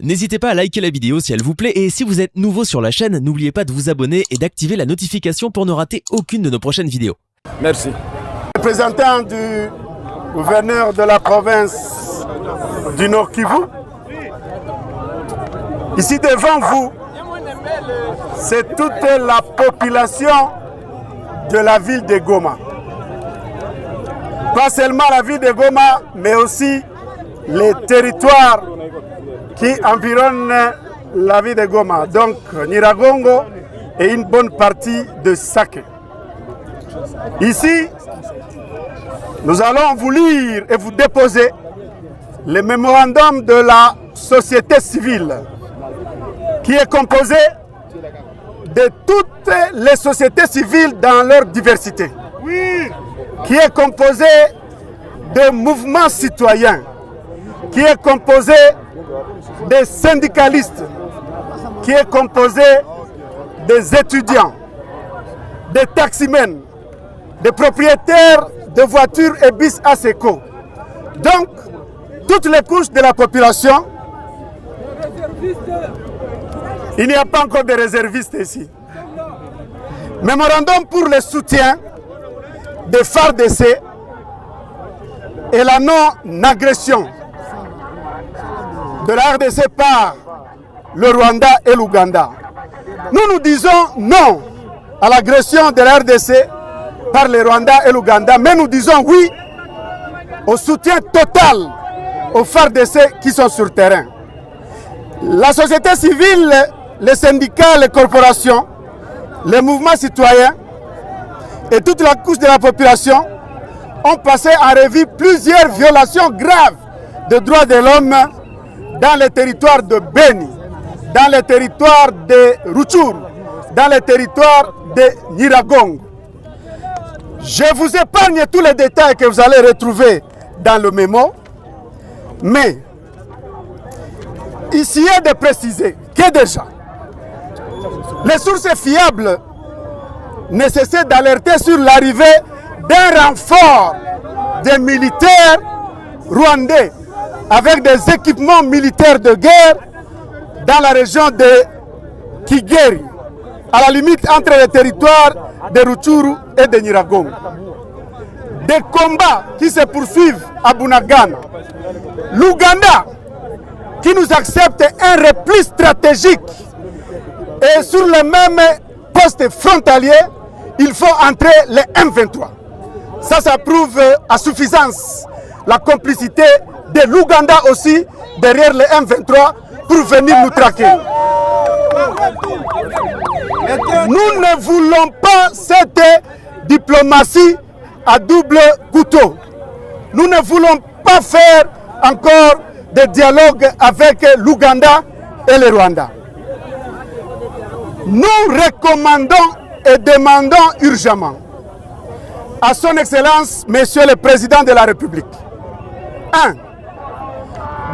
N'hésitez pas à liker la vidéo si elle vous plaît et si vous êtes nouveau sur la chaîne, n'oubliez pas de vous abonner et d'activer la notification pour ne rater aucune de nos prochaines vidéos. Merci. Représentant du gouverneur de la province du Nord Kivu, ici devant vous, c'est toute la population de la ville de Goma. Pas seulement la ville de Goma, mais aussi les territoires qui environnent la ville de Goma. Donc Nyiragongo et une bonne partie de Sake. Ici, nous allons vous lire et vous déposer le mémorandum de la société civile qui est composé de toutes les sociétés civiles dans leur diversité. Oui. Qui est composé de mouvements citoyens, qui est composé des syndicalistes, qui est composé des étudiants, des taximens, des propriétaires de voitures et bis ASECO. Donc, toutes les couches de la population. Il n'y a pas encore de réservistes ici. Mémorandum pour le soutien des FARDC et la non-agression de la RDC par le Rwanda et l'Ouganda. Nous disons non à l'agression de la RDC par le Rwanda et l'Ouganda, mais nous disons oui au soutien total aux FARDC qui sont sur le terrain. La société civile, les syndicats, les corporations, les mouvements citoyens et toute la couche de la population ont passé en revue plusieurs violations graves des droits de l'homme dans les territoires de Beni, dans les territoires de Rutshuru, dans les territoires de Nyiragongo. Je vous épargne tous les détails que vous allez retrouver dans le mémo, mais ici est de préciser que déjà, les sources fiables nécessitent d'alerter sur l'arrivée d'un renfort des militaires rwandais avec des équipements militaires de guerre dans la région de Kigeri, à la limite entre les territoires de Rutshuru et de Nyiragongo. Des combats qui se poursuivent à Bunagana. L'Ouganda qui nous accepte un repli stratégique et sur le même poste frontalier, il faut entrer les M23. Ça prouve à suffisance la complicité de l'Ouganda aussi derrière les M23 pour venir nous traquer. Nous ne voulons pas cette diplomatie à double couteau. Nous ne voulons pas faire encore de dialogue avec l'Ouganda et le Rwanda. Nous recommandons et demandons urgemment à son Excellence, Monsieur le Président de la République, 1.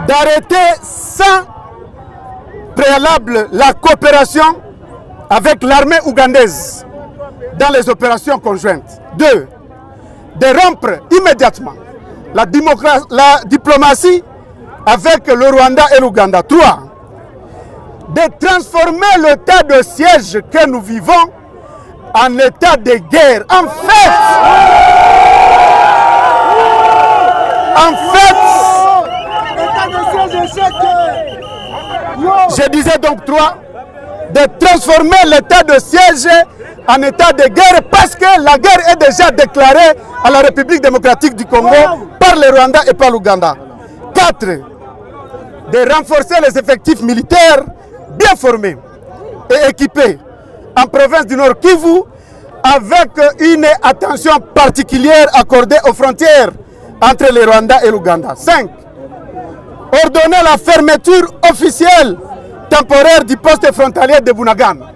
D'arrêter sans préalable la coopération avec l'armée ougandaise dans les opérations conjointes. 2. De rompre immédiatement la diplomatie avec le Rwanda et l'Ouganda. 3. De transformer l'état de siège que nous vivons en état de guerre. En fait, je disais donc 3, de transformer l'état de siège en état de guerre parce que la guerre est déjà déclarée à la République démocratique du Congo par le Rwanda et par l'Ouganda. 4. De renforcer les effectifs militaires bien formés et équipés en province du Nord Kivu avec une attention particulière accordée aux frontières entre le Rwanda et l'Ouganda. 5. Ordonner la fermeture officielle temporaire du poste frontalier de Bunagana.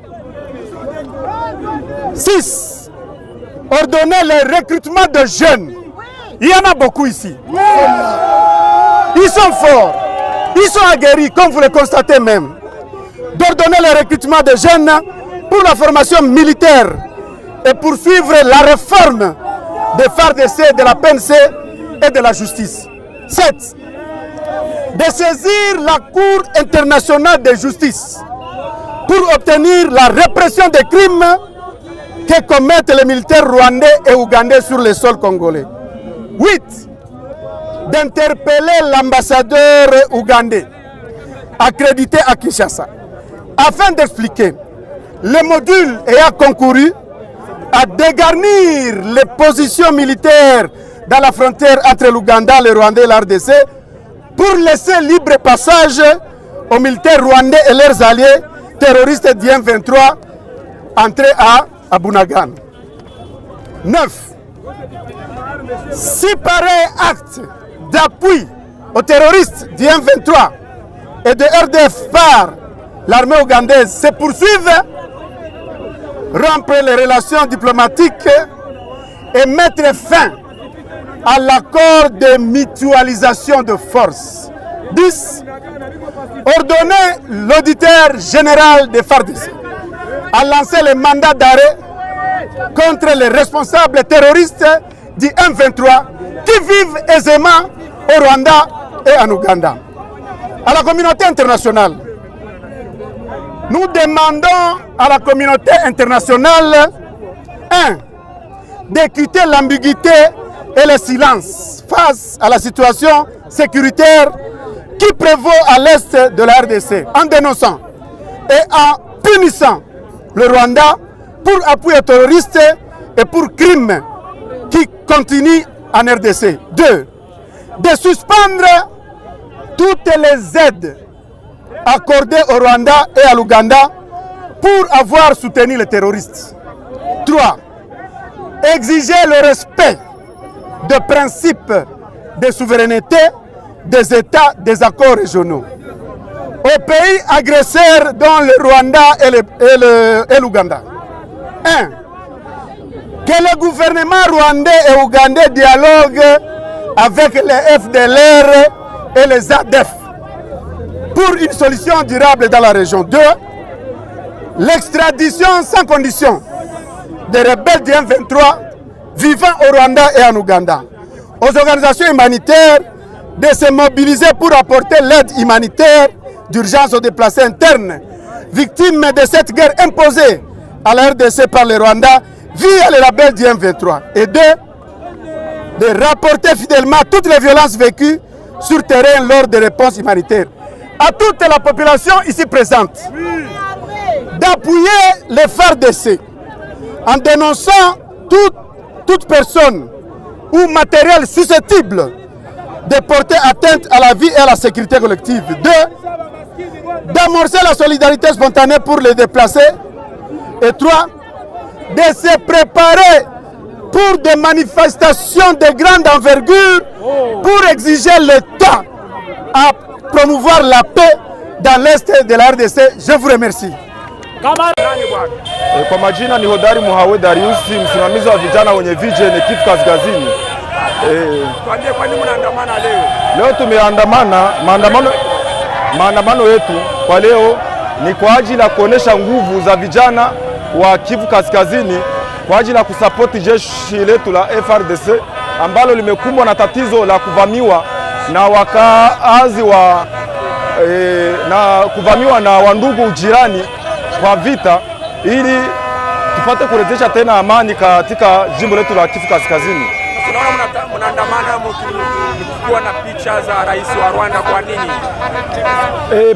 6. Ordonner le recrutement de jeunes. Il y en a beaucoup ici. Ils sont forts, ils sont aguerris, comme vous le constatez même. D'ordonner le recrutement de jeunes pour la formation militaire et poursuivre la réforme des FARDC, de la PNC et de la justice. 7. de saisir la Cour internationale de justice pour obtenir la répression des crimes que commettent les militaires rwandais et ougandais sur le sol congolais. 8. D'interpeller l'ambassadeur ougandais accrédité à Kinshasa afin d'expliquer les modules ayant concouru à dégarnir les positions militaires dans la frontière entre l'Ouganda, le Rwanda et la RDC pour laisser libre passage aux militaires rwandais et leurs alliés terroristes du M23 entrer à Bunagana. 9. Si pareil acte d'appui aux terroristes du M23 et de RDF par l'armée ougandaise se poursuivent, rompre les relations diplomatiques et mettre fin à l'accord de mutualisation de forces. 10. Ordonner l'auditeur général des FARDC à lancer le mandat d'arrêt contre les responsables terroristes du M23 qui vivent aisément au Rwanda et en Ouganda. À la communauté internationale, nous demandons à la communauté internationale 1. d'écouter l'ambiguïté et le silence face à la situation sécuritaire qui prévaut à l'est de la RDC, en dénonçant et en punissant le Rwanda pour appui aux terroristes et pour crimes qui continuent en RDC. 2. De suspendre toutes les aides accordées au Rwanda et à l'Ouganda pour avoir soutenu les terroristes. 3. Exiger le respect des principes de souveraineté des États des accords régionaux aux pays agresseurs dont le Rwanda et l'Ouganda. 1. Que le gouvernement rwandais et ougandais dialoguent avec les FDLR et les ADF pour une solution durable dans la région. 2. L'extradition sans condition des rebelles du M23 vivant au Rwanda et en Ouganda. Aux organisations humanitaires de se mobiliser pour apporter l'aide humanitaire d'urgence aux déplacés internes, victimes de cette guerre imposée à la RDC par le Rwanda via les rebelles du M23. Et 2. De rapporter fidèlement toutes les violences vécues sur terrain lors des réponses humanitaires. À toute la population ici présente, d'appuyer les FARDC en dénonçant toute personne ou matériel susceptible de porter atteinte à la vie et à la sécurité collective. 2. D'amorcer la solidarité spontanée pour les déplacés. Et 3. De se préparer pour des manifestations de grande envergure pour exiger l'État à promouvoir la paix dans l'est de la RDC. Je vous remercie. Kwa majina ni Hodari Muhawe Dariusi, msimamizi wa vijana wenye Vision Kivu Kaskazini. Kwa nini mnaandamana leo? Leo tumeandamana, maandamano yetu kwa leo ni kwa ajili ya kuonesha nguvu za vijana wa Kivu Kaskazini kwa ajili ya kusapoti jeshi letu la FARDC ambalo limekumbwa na tatizo la kuvamiwa na wakaazi na kuvamiwa na wandugu jirani kwa vita, ili tupate kurejesha tena amani katika jimbo letu la Kivu Kaskazini. Tunaona mnaandamana mkikuwa na picha za rais wa Rwanda, kwa nini?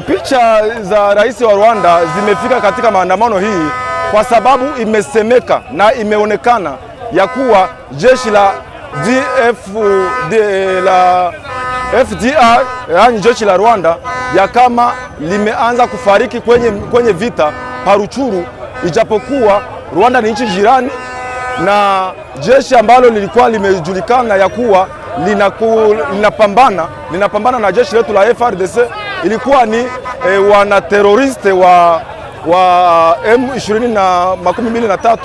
Picha za rais wa Rwanda zimefika katika maandamano hii kwa sababu imesemeka na imeonekana ya kuwa jeshi la FDR, yani jeshi la Rwanda, ya kama limeanza kufariki kwenye vita Paruchuru, ijapokuwa Rwanda ni nchi jirani na jeshi ambalo lilikuwa limejulikana ya kuwa linapambana na jeshi letu la FARDC ilikuwa ni wanateroriste wa M23,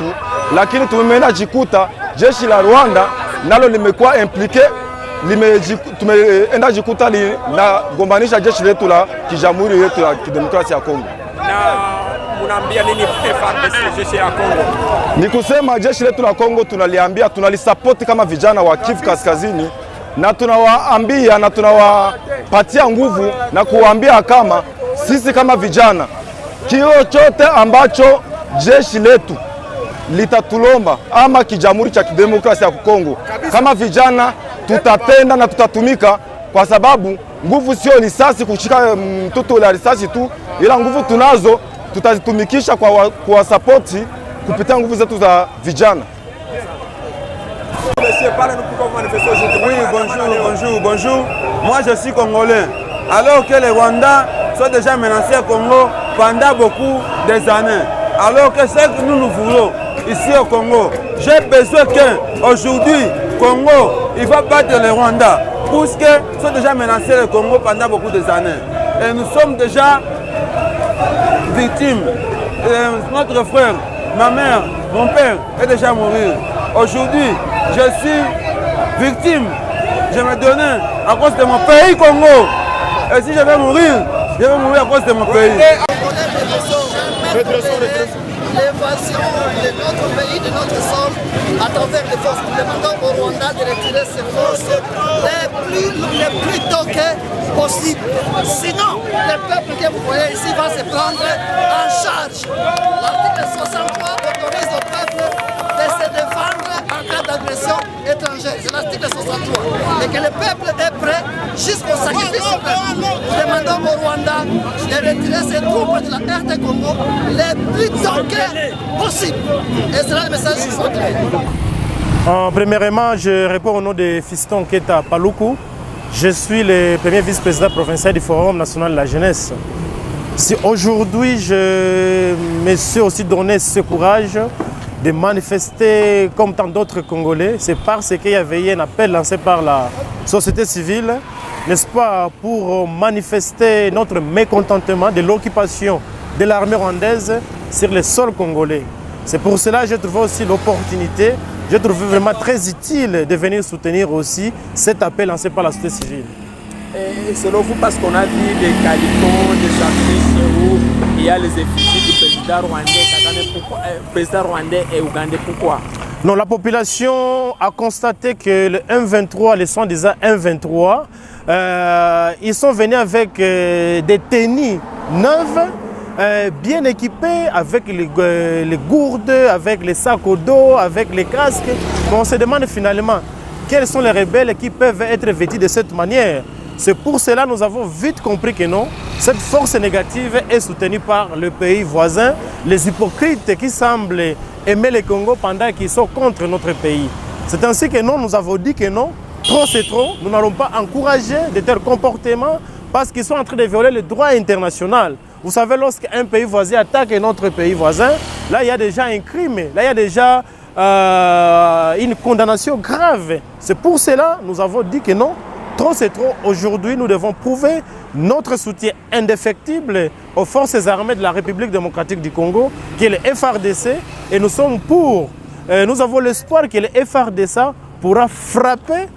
lakini tumeenda jikuta jeshi la Rwanda nalo limekuwa implike, tumeenda jikuta linagombanisha jeshi letu la kijamhuri yetu ya kidemokrasia ya Kongo. Na unaambia nini FARDC, jeshi ya Kongo? Ni kusema jeshi letu la Kongo tunalisapoti kama vijana wa Kivu Kaskazini na tunawaambia na tunawapatia nguvu na kuwaambia kama sisi kama vijana, kile chote ambacho jeshi letu litatulomba ama kijamhuri cha kidemokrasia ya Kongo, kama vijana tutatenda na tutatumika, kwa sababu nguvu sio risasi, kushika mtoto la risasi tu, ila nguvu tunazo tutazitumikisha kwa support kupitia nguvu zetu za vijana. Oui, bonjour. Moi, je suis congolais. Alors que les Rwandais sont déjà menacés au Congo pendant beaucoup des années. Alors que ce que nous voulons ici au Congo, j'ai besoin qu'aujourd'hui, Congo, il va battre les Rwandais. Puisqu'ils sont déjà menacés le Congo pendant beaucoup des années. Et nous sommes déjà victimes. Notre frère, ma mère, mon père est déjà mort. Aujourd'hui, je suis victime. Je me donnais à cause de mon pays Congo. Et si je vais mourir à cause de mon pays. L'évasion de notre pays, de notre sol, à travers les forces. Nous demandons au Rwanda de retirer ces forces les plus toquées possibles. Sinon, le peuple que vous voyez ici va se prendre en charge. L'article 63 autorise au peuple de se défendre en cas d'agression étrangère. C'est l'article 63. Et que le peuple est prêt jusqu'au sacrifice suprême. Nous demandons au Rwanda de retirer ses troupes de la RD Congo les plus toquées possibles. Et c'est là le message qu'il faut créer. Premièrement, je réponds au nom de Fiston Keta Paluku. Je suis le premier vice-président provincial du Forum national de la jeunesse. Si aujourd'hui je me suis aussi donné ce courage de manifester comme tant d'autres Congolais, c'est parce qu'il y avait eu un appel lancé par la société civile, n'est-ce pas, pour manifester notre mécontentement de l'occupation de l'armée rwandaise sur le sol congolais. C'est pour cela que j'ai trouvé aussi l'opportunité, j'ai trouvé vraiment très utile de venir soutenir aussi cet appel lancé par la société civile. Et selon vous, parce qu'on a vu des calicons, des affiches où il y a les effigies du président rwandais, et ougandais, pourquoi? Non, la population a constaté que le M23, les soi-disant M23, ils sont venus avec des tenues neuves, bien équipés, avec les gourdes, avec les sacs au dos, avec les casques. Mais on se demande finalement quels sont les rebelles qui peuvent être vêtus de cette manière. C'est pour cela que nous avons vite compris que non, cette force négative est soutenue par le pays voisin, les hypocrites qui semblent aimer le Congo pendant qu'ils sont contre notre pays. C'est ainsi que nous avons dit que non, trop c'est trop, nous n'allons pas encourager de tels comportements parce qu'ils sont en train de violer le droit international. Vous savez, lorsqu'un pays voisin attaque notre pays voisin, là il y a déjà un crime, là il y a déjà une condamnation grave. C'est pour cela que nous avons dit que non, trop c'est trop. Aujourd'hui, nous devons prouver notre soutien indéfectible aux forces armées de la République démocratique du Congo, qui est le FARDC, et nous sommes pour. Nous avons l'espoir que le FARDC pourra frapper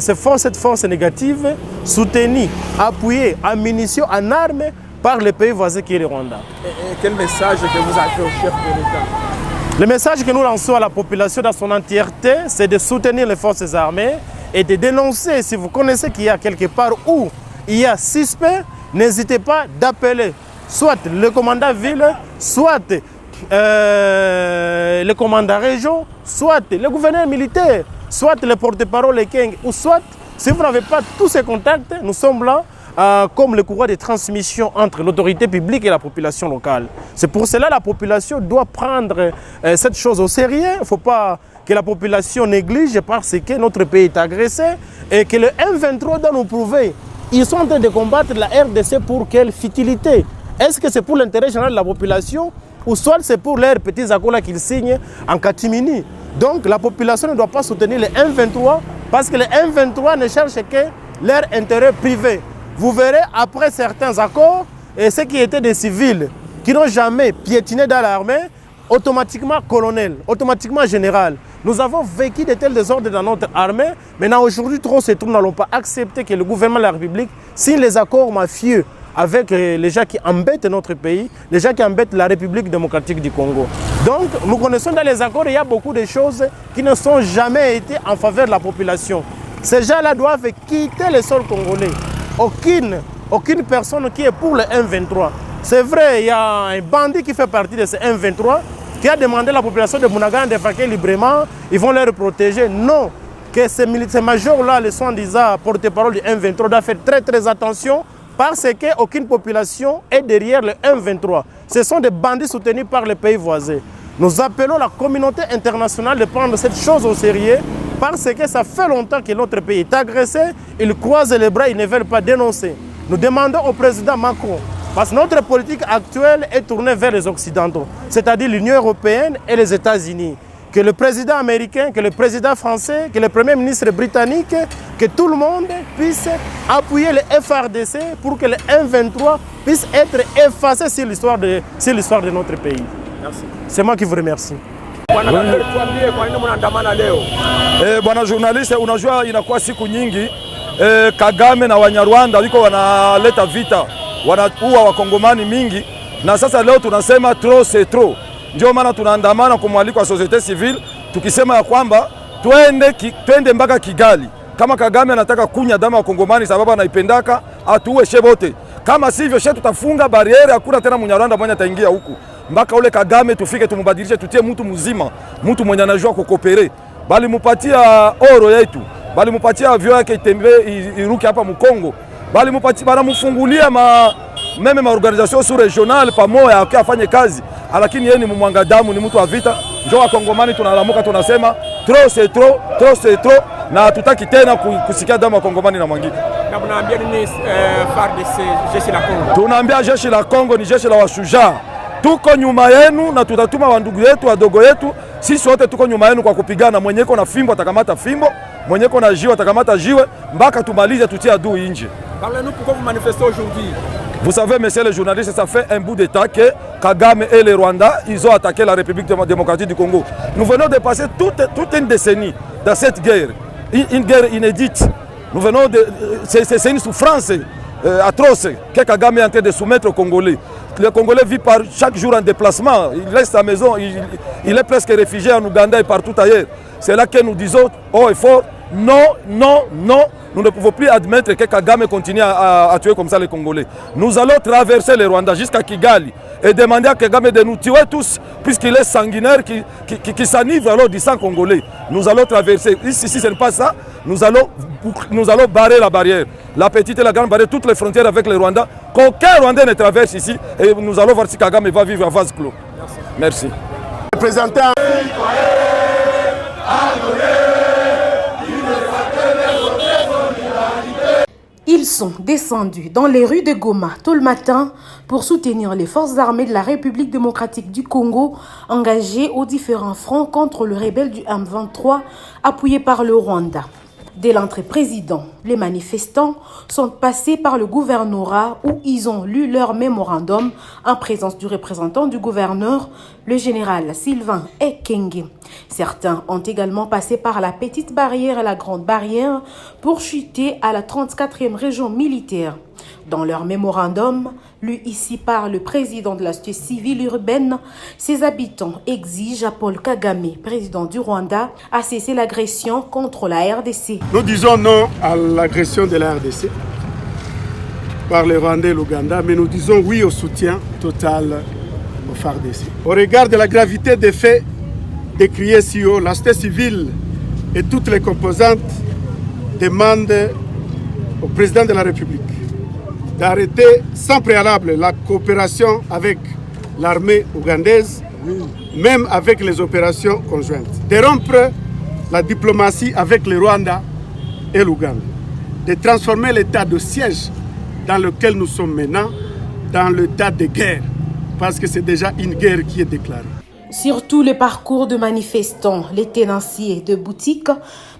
cette force négative, soutenue, appuyée en munitions, en armes, par le pays voisin qui est le Rwanda. Et quel message que vous avez au chef de l'État? Le message que nous lançons à la population dans son entièreté, c'est de soutenir les forces armées et de dénoncer, si vous connaissez qu'il y a quelque part où il y a suspect, n'hésitez pas d'appeler soit le commandant ville, soit le commandant région, soit le gouverneur militaire, soit le porte-parole King, ou soit, si vous n'avez pas tous ces contacts, nous sommes là comme le courroie de transmission entre l'autorité publique et la population locale. C'est pour cela que la population doit prendre cette chose au sérieux. Il ne faut pas que la population néglige parce que notre pays est agressé et que le M23 doit nous prouver. Ils sont en train de combattre la RDC pour quelle futilité? Est-ce que c'est pour l'intérêt général de la population ou soit c'est pour leurs petits accords qu'ils signent en catimini? Donc la population ne doit pas soutenir le M23 parce que le M23 ne cherche que leur intérêt privé. Vous verrez après certains accords, et ceux qui étaient des civils, qui n'ont jamais piétiné dans l'armée, automatiquement colonel, automatiquement général. Nous avons vécu de tels désordres dans notre armée. Maintenant, aujourd'hui, trop c'est trop, nous n'allons pas accepter que le gouvernement de la République signe les accords mafieux avec les gens qui embêtent notre pays, les gens qui embêtent la République démocratique du Congo. Donc, nous connaissons dans les accords, il y a beaucoup de choses qui ne sont jamais été en faveur de la population. Ces gens-là doivent quitter le sol congolais. Aucune personne qui est pour le M23. C'est vrai, il y a un bandit qui fait partie de ce M23 qui a demandé à la population de Bunagana de défraquer librement, ils vont les protéger. Non, que ces majors-là, les soi-disant porte-parole du M23, doivent faire très attention parce qu'aucune population est derrière le M23. Ce sont des bandits soutenus par les pays voisins. Nous appelons la communauté internationale de prendre cette chose au sérieux parce que ça fait longtemps que notre pays est agressé, ils croisent les bras, ils ne veulent pas dénoncer. Nous demandons au président Macron, parce que notre politique actuelle est tournée vers les Occidentaux, c'est-à-dire l'Union européenne et les États-Unis. Que le président américain, que le président français, que le premier ministre britannique, que tout le monde puisse appuyer le FRDC pour que le M23 puisse être effacé sur l'histoire de notre pays. Merci. C'est moi qui vous remercie. Bwana journaliste, unajua inakuwa siku nyingi Kagame na Wanyarwanda wiko wanaleta vita, wanaua wakongomani mingi, na sasa leo tunasema trop c'est trop. Ndio maana tunaandamana kwa mwaliko wa societe civile tukisema ya kwamba twende mpaka Kigali. Kama Kagame anataka kunya damu ya wakongomani sababu anaipendaka, atuue shebote. Kama sivyo shetu tutafunga bariere, hakuna tena Mnyarwanda mwenye ataingia huku. Mpaka ule Kagame tufike tumubadilishe, tutie mtu mzima, mtu mwenye anajua kukopere. Bali mupatia oro yetu, bali mupatia avion yake itembe iruke hapa Mkongo, bali mupatia bana mfungulia meme maorganisation sous-régionale pamoja akafanye kazi, lakini yeye ni mwanga damu, ni mtu wa vita. Njoo wakongomani tunalamuka tunasema trop c'est trop, trop c'est trop, na tutaki tena kusikia damu ya Kongomani na mwangika. Na mnaambia nini FARDC, jeshi la Kongo? Tunaambia jeshi la Kongo ni jeshi la washujaa. Tuko nyuma yenu na tutatuma wandugu yetu, wadogo yetu. Sisi wote tuko nyuma yenu kwa kupigana. Mwenyeko na fimbo atakamata fimbo, mwenyeko na jiwe atakamata jiwe, mpaka tumalize tutie adui nje. Parlez-nous pourquoi vous manifestez aujourd'hui. Vous savez, messieurs les journalistes, ça fait un bout d'état que Kagame et les Rwandais, ils ont attaqué la République démocratique du Congo. Nous venons de passer toute une décennie dans cette guerre, une guerre inédite. Nous venons de, c'est une souffrance atroce que Kagame est en train de soumettre aux Congolais. Le Congolais vit chaque jour en déplacement, il laisse sa maison, il est presque réfugié en Ouganda et partout ailleurs. C'est là que nous disons haut et fort, non, non, non, nous ne pouvons plus admettre que Kagame continue à tuer comme ça les Congolais. Nous allons traverser le Rwanda jusqu'à Kigali et demander à Kagame de nous tuer tous, puisqu'il est sanguinaire, qui s'enivre alors du sang congolais. Nous allons traverser. Si ce n'est pas ça, nous allons barrer la barrière. La petite et la grande barrière, toutes les frontières avec le Rwanda. Qu'aucun Rwandais ne traverse ici et nous allons voir si Kagame va vivre à vase clos. Merci. Représentant. Ils sont descendus dans les rues de Goma tôt le matin pour soutenir les forces armées de la République démocratique du Congo engagées aux différents fronts contre le rebelle du M23 appuyé par le Rwanda. Dès l'entrée président, les manifestants sont passés par le gouvernorat où ils ont lu leur mémorandum en présence du représentant du gouverneur, le général Sylvain Ekenge. Certains ont également passé par la petite barrière et la grande barrière pour chuter à la 34e région militaire. Dans leur mémorandum, lu ici par le président de la société civile urbaine, ses habitants exigent à Paul Kagame, président du Rwanda, à cesser l'agression contre la RDC. Nous disons non à l'agression de la RDC par les Rwandais et l'Ouganda, mais nous disons oui au soutien total au FARDC. Au regard de la gravité des faits décriés si haut, la société civile et toutes les composantes demandent au président de la République d'arrêter sans préalable la coopération avec l'armée ougandaise, même avec les opérations conjointes, de rompre la diplomatie avec le Rwanda et l'Ouganda, de transformer l'état de siège dans lequel nous sommes maintenant dans l'état de guerre, parce que c'est déjà une guerre qui est déclarée. Sur tous les parcours de manifestants, les tenanciers de boutiques,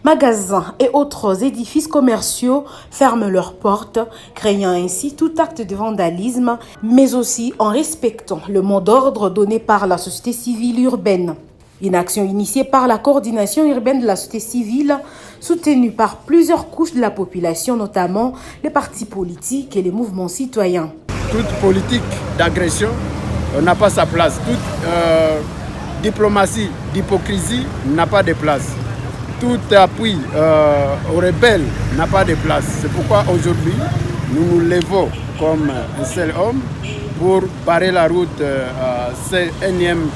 magasins et autres édifices commerciaux ferment leurs portes, craignant ainsi tout acte de vandalisme, mais aussi en respectant le mot d'ordre donné par la société civile urbaine. Une action initiée par la coordination urbaine de la société civile, soutenue par plusieurs couches de la population, notamment les partis politiques et les mouvements citoyens. Toute politique d'agression n'a pas sa place. Toute diplomatie d'hypocrisie n'a pas de place. tout appui aux rebelles n'a pas de place. C'est pourquoi aujourd'hui, nous nous levons comme un seul homme pour barrer la route à cette énième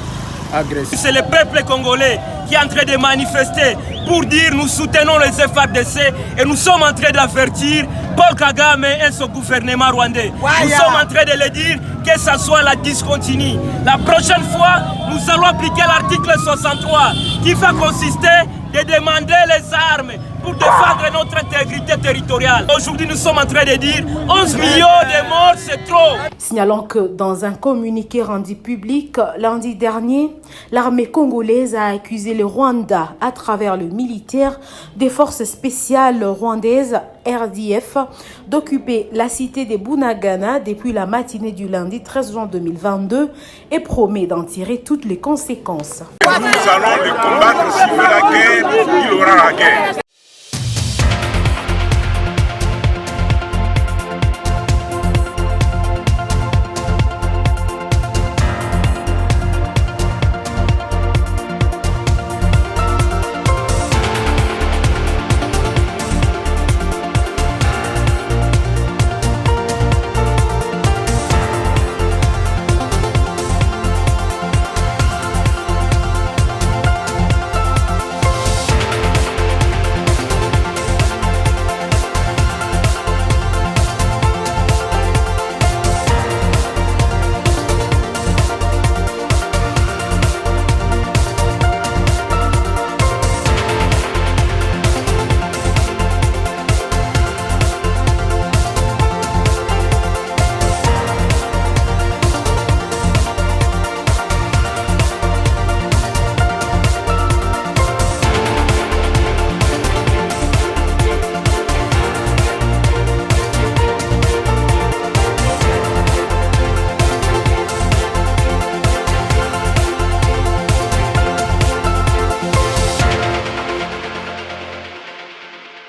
agression. C'est le peuple congolais qui est en train de manifester pour dire nous soutenons les FARDC et nous sommes en train d'avertir Paul Kagame et son gouvernement rwandais. Nous sommes en train de le dire que ça soit la discontinue. La prochaine fois, nous allons appliquer l'article 63 qui va consister de demander les armes pour défendre notre intégrité territoriale. Aujourd'hui, nous sommes en train de dire 11 millions de morts, c'est trop. Signalons que dans un communiqué rendu public lundi dernier, l'armée congolaise a accusé le Rwanda à travers le militaire des forces spéciales rwandaises RDF d'occuper la cité de Bunagana depuis la matinée du lundi 13 juin 2022 et promet d'en tirer toutes les conséquences. Nous allons les combattre, s'il veut la guerre, il aura la guerre.